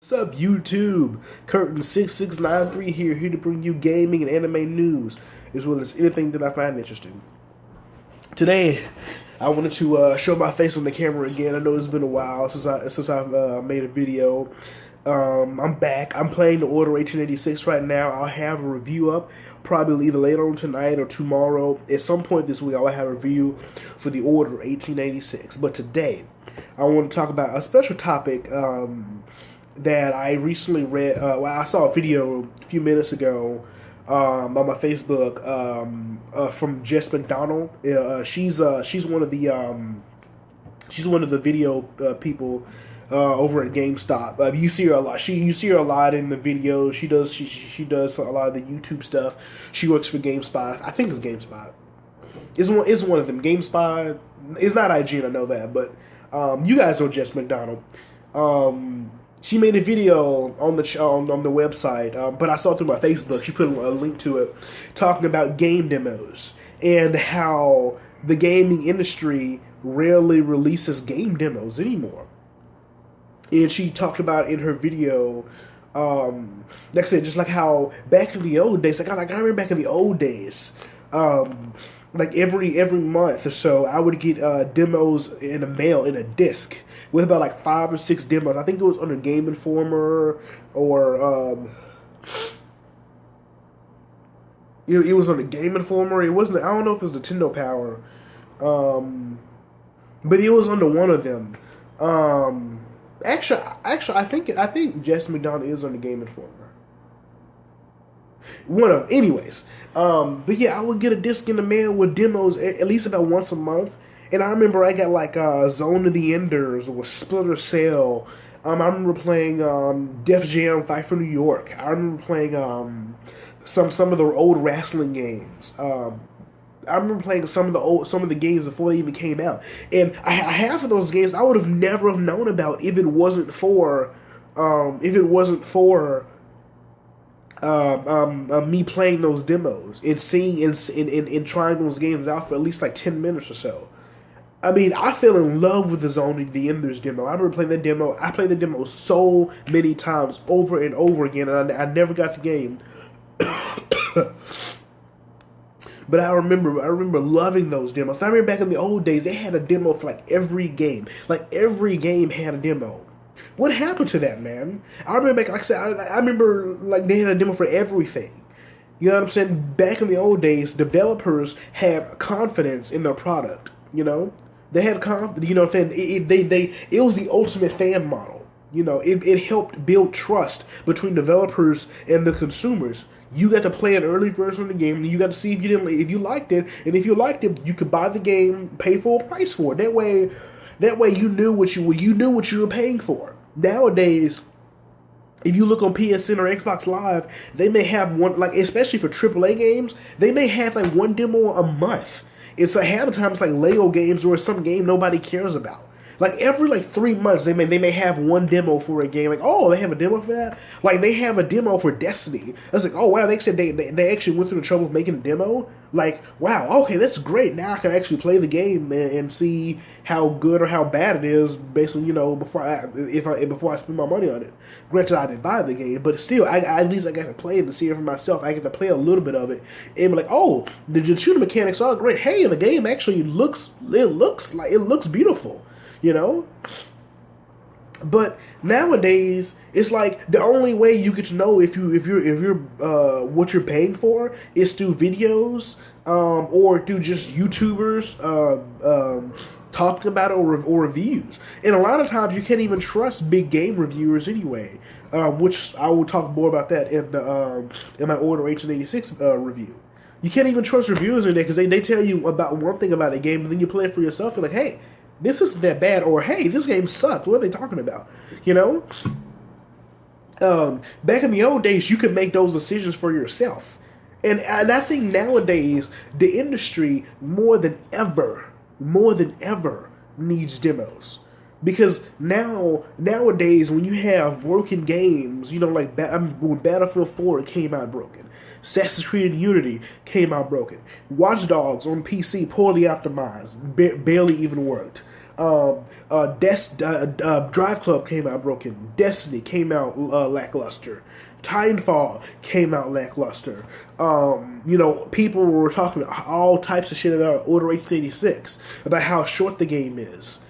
What's up, YouTube? Curtain6693 here to bring you gaming and anime news, as well as anything that I find interesting. Today, I wanted to show my face on the camera again. I know it's been a while since I've made a video. I'm back. I'm playing the Order 1886 right now. I'll have a review up probably either later on tonight or tomorrow. At some point this week, I'll have a review for the Order 1886. But today, I want to talk about a special topic that I recently read. I saw a video a few minutes ago on my Facebook from Jess McDonald. She's one of the video people over at GameStop. You see her a lot. You see her a lot in the videos. She does a lot of the YouTube stuff. She works for GameSpot. I think it's GameSpot. It's one of them. GameSpot. It's not IGN. I know that, but you guys know Jess McDonald. She made a video on the website, but I saw it through my Facebook. She put a link to it, talking about game demos and how the gaming industry rarely releases game demos anymore. And she talked about in her video, like I said, just like how back in the old days, I remember back in the old days, like every month or so, I would get demos in the mail in a disc with about like 5 or 6 demos. I think it was under Game Informer or it was on the Game Informer. It wasn't. I don't know if it was Nintendo Power, but it was under one of them. Actually, I think Jess McDonald is on the Game Informer. Anyways, but yeah, I would get a disc in the mail with demos at least about once a month. And I remember I got like Zone of the Enders or Splinter Cell. I remember playing Def Jam Fight for New York. I remember playing some of the old wrestling games. I remember playing some of the games before they even came out. And half of those games I would have never have known about if it wasn't for me playing those demos and seeing and trying those games out for at least like 10 minutes or so. I mean, I fell in love with the Zone of the Enders demo. I remember playing the demo. I played the demo so many times over and over again, and I never got the game. But I remember loving those demos. I remember back in the old days, they had a demo for like every game. Like every game had a demo. What happened to that, man? I remember back, like I said, I remember like they had a demo for everything. You know what I'm saying? Back in the old days, developers had confidence in their product. You know, they had confidence. You know what I'm saying? It was the ultimate fan model. You know, it helped build trust between developers and the consumers. You got to play an early version of the game, and you got to see if you liked it, and if you liked it, you could buy the game, pay full price for it. That way you knew what you were paying for. Nowadays, if you look on PSN or Xbox Live, they may have one, like especially for AAA games, they may have like one demo a month. It's like half the time it's like Lego games or some game nobody cares about. Like every like 3 months they may have one demo for a game. Like, oh, they have a demo for that? Like they have a demo for Destiny. I was like, oh wow, they said they actually went through the trouble of making a demo. Like, wow, okay, that's great. Now I can actually play the game and see how good or how bad it is based on, you know, before I spend my money on it. Granted, I didn't buy the game, but still, at least I got to play it and see it for myself. I get to play a little bit of it and be like, oh, the shooting mechanics are great. Hey, the game actually looks beautiful. You know? But nowadays, it's like the only way you get to know if you're what you're paying for is through videos or through just YouTubers talking about it or reviews. And a lot of times you can't even trust big game reviewers anyway, which I will talk more about that in my Order 1886 review. You can't even trust reviewers in there because they tell you about one thing about a game, and then you play it for yourself. You're like, hey, this isn't that bad, or hey, this game sucks. What are they talking about? You know? Back in the old days, you could make those decisions for yourself. And I think nowadays, the industry, more than ever, needs demos. Because nowadays, when you have broken games, you know, like when Battlefield 4 came out broken, Assassin's Creed Unity came out broken, Watch Dogs on PC poorly optimized, barely even worked. Drive Club came out broken. Destiny came out lackluster. Titanfall came out lackluster. People were talking all types of shit about Order 1886, about how short the game is.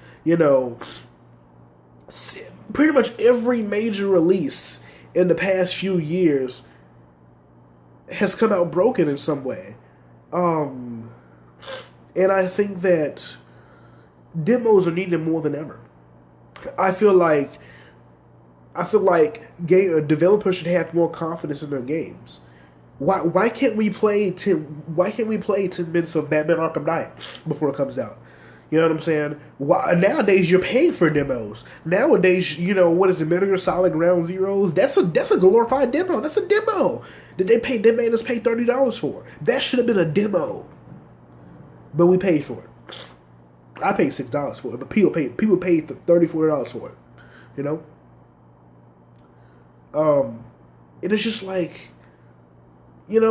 Pretty much every major release in the past few years has come out broken in some way. And I think that demos are needed more than ever. I feel like developers should have more confidence in their games. Why can't we play 10 minutes of Batman Arkham Knight before it comes out? You know what I'm saying? Nowadays you're paying for demos. Nowadays, what is it, Metal Gear Solid Ground Zeroes? That's a glorified demo. That's a demo that they made us pay $30 for. That should have been a demo. But we paid for it. I paid $6 for it, but people paid $34 for it. And it's just like, it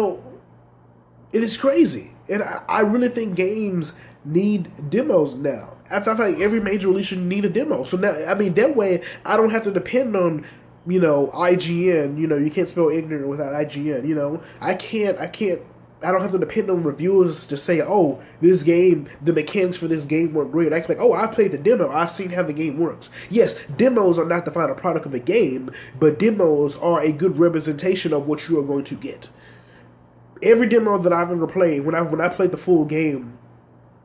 is crazy. And I really think games need demos now. I feel like every major release should need a demo. So now, that way I don't have to depend on, IGN. You can't spell ignorant without IGN. I don't have to depend on reviewers to say, oh, this game, the mechanics for this game weren't great. I can I've played the demo. I've seen how the game works. Yes, demos are not the final product of a game, but demos are a good representation of what you are going to get. Every demo that I've ever played, when I played the full game,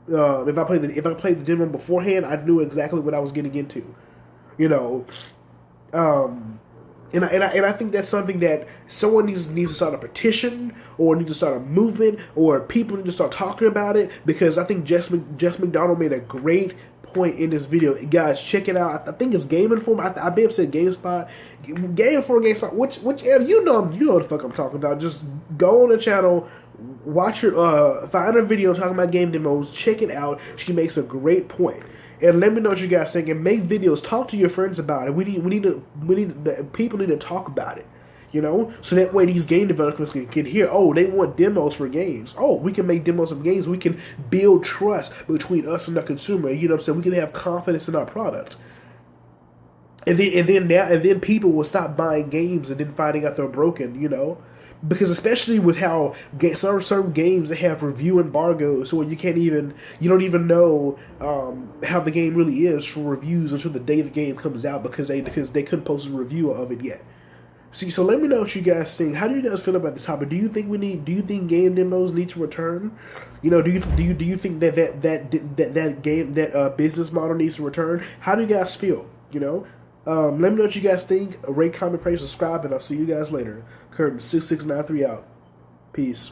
if I played the demo beforehand, I knew exactly what I was getting into. And I think that's something that someone needs to start a petition, or need to start a movement, or people need to start talking about it, because I think Jess McDonald made a great point in this video. Guys, check it out. I think it's Game Informer. I may have said GameSpot. Game Informer, GameSpot. Whichever, you know what the fuck I'm talking about. Just go on the channel, watch her, find her video talking about game demos, check it out. She makes a great point. And let me know what you guys think, and make videos. Talk to your friends about it. People need to talk about it, so that way these game developers can hear, oh, they want demos for games. Oh, we can make demos of games. We can build trust between us and the consumer. So we can have confidence in our product. And then people will stop buying games and then finding out they're broken, Because especially with how certain games that have review embargoes, so you don't even know how the game really is for reviews until the day the game comes out, because they couldn't post a review of it yet. See, so let me know what you guys think. How do you guys feel about this topic? Do you think game demos need to return? Do you think that game business model needs to return? How do you guys feel? Let me know what you guys think. Rate, comment, praise, subscribe, and I'll see you guys later. Curtin 6693 out. Peace.